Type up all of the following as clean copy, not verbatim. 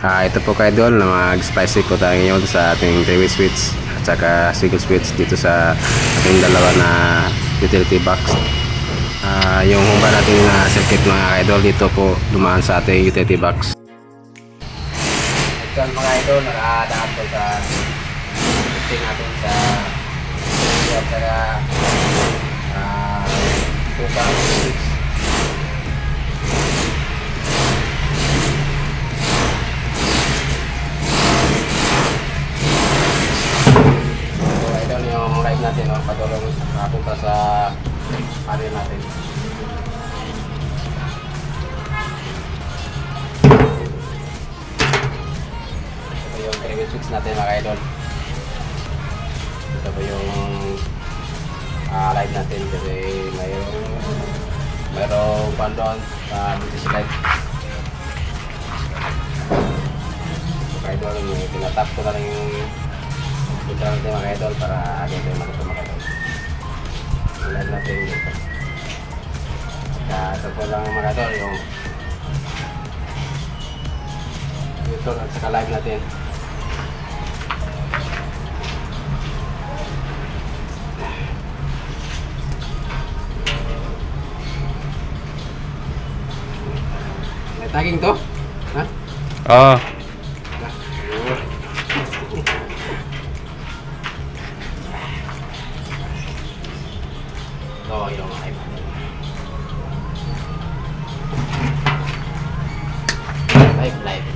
Ito po kay Idol na mag-spicy po tayo ngayon sa ating 3-way switch at saka single switch dito sa ating dalawa na utility box. Yung humba natin na circuit mga idol dito po dumaan sa ating utility box. Ito mga idol, nakadaan po sa switching natin sa at saka humba switch. Natin patuloy napunta sa area natin. Ito yung 3-way switch natin mga idol. Ito po yung light natin kasi mayroong pandon sa British light. So mga idol, tinatap ko na lang yung ito natin mga idol para agad tayo makita mga idol. Ulan natin dito. Ito po lang mga idol yung YouTube at saka live natin. May tagging to? Ha? Oo. Oh, yung live. Live.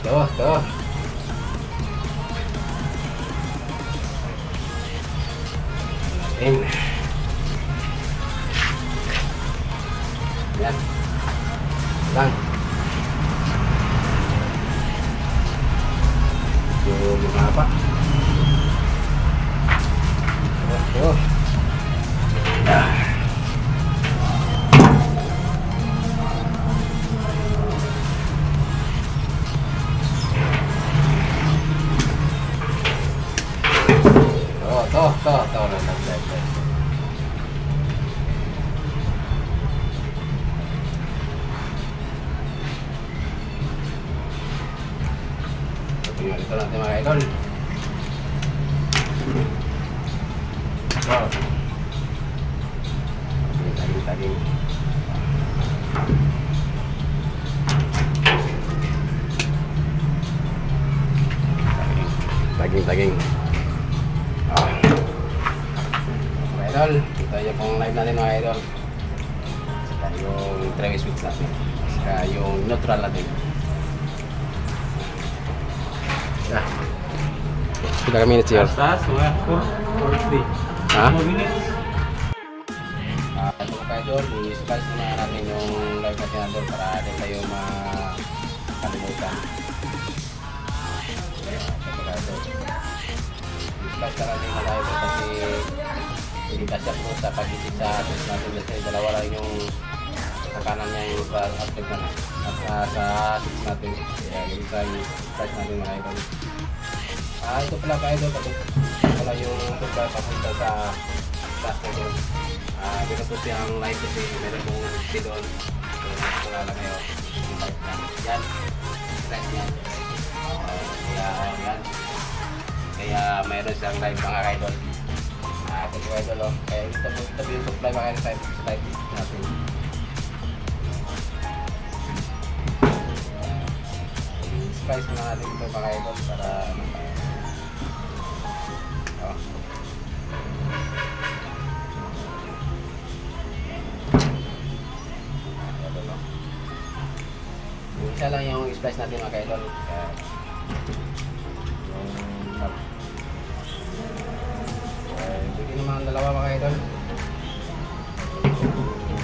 Tuh. Yan. Lang. Yung apa? Tuh. Tuh, live. Tingnan dito natin mga idol. Wow. Taging. Mga idol, ito yung live natin mga idol. Saka yung 3-way switch natin. Saka yung neutral natin. Ilang minutes yun? Taas, mga 4 Ha? 4 minutes. Ito mga idol, i-splice na natin yung live natin idol para din tayo makalimutan. I-splice na natin mga idol kasi hindi kasya po sa pag-isip sa switch natin kasi dalawa lang yung sa kanan niya yung sa active na at sa switch natin. Kaya yung isa yung splice natin mga idol. Ito pala ka idol, ito pala yung supply papunta sa class na doon. Dito po siyang light kasi meron pong si doon. So wala lang kayo yung light na yan, stress yan. Kaya mayroon siyang light mga idol. Ito po idol, kaya ito po yung supply mga idol sa light natin. Spice na natin ito mga idol para isa lang yung splice natin mga idol. Bigyan naman ang dalawa mga idol.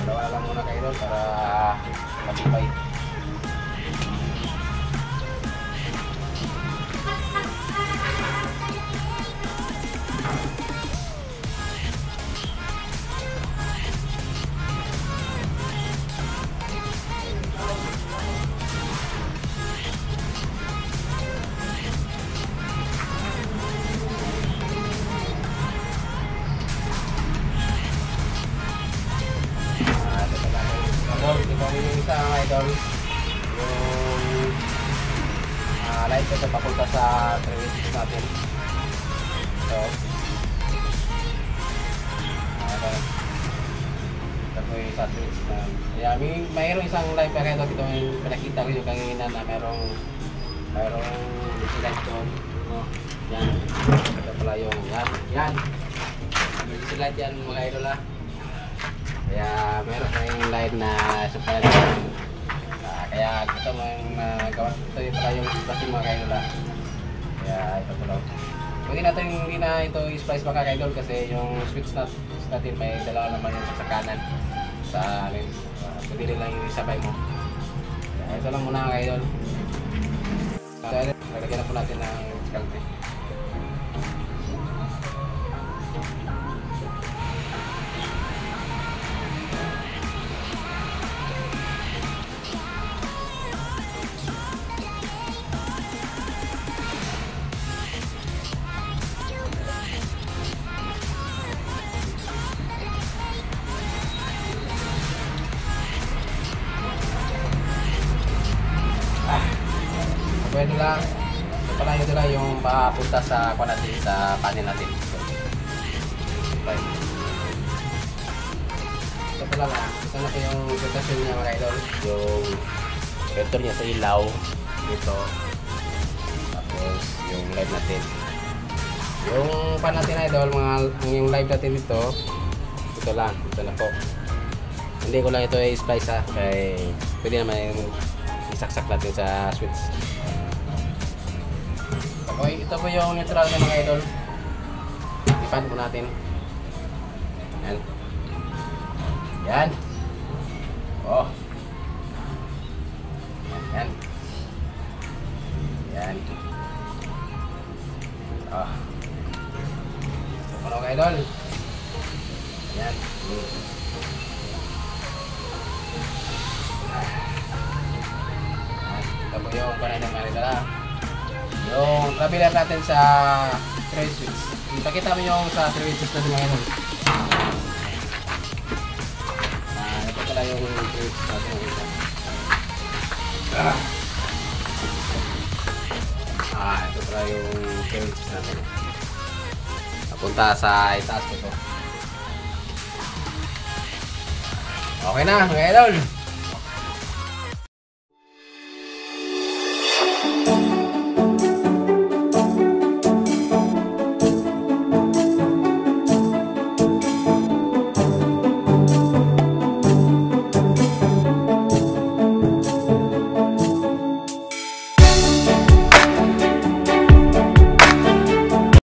Dalawa lang muna mga idol para matibay. idol. yung light ito papunta sa 3 inches natin. So, ito po yung sa 3 inches na. Kaya mayroong isang light pa kayo dito yung pinakita ko yung kanina na mayroong light doon. Yan. Ito pala yung yan. Yung light yan mga idol ha. Kaya meron tayong light na supply natin. Kaya ito mo yung gawa. Ito yung pala yung splice mga kaidol ha. Kaya ito pala. Pwede natin hindi na ito i-splice mga kaidol kasi yung switch natin may dalawa naman yung sa kanan. Sa amin. Pwede rin lang yung isabay mo. Kaya ito lang muna mga kaidol. So, lagyan na po natin ng skalte. Pwede lang. Ito pala yun nila yung papunta sa natin, sa panel natin. Ito pala lang. Ito na po yung presentation niya mga idol. Yung vector niya sa ilaw. Dito. Tapos yung live natin. Yung pan natin idol, yung live natin dito. Ito lang. Ito na po. Hindi ko lang ito i-splice ha. Kaya pwede naman yung isaksak natin sa switch. Okay, ito po yung neutral ng mga idol. Ipan po natin. Yan. Yan. Oh. Yan. Yan. Oh. Ito po mga idol. Yan. Ito po yung panay ng mga idol ha. Yung traveler natin sa 3 switch. Ipakita mo yung sa 3 switch natin mga idol. Ito pala yung 3 switch natin. Ito pala yung 3 switch natin. Napunta sa itaas ko to. Okay na mga idol.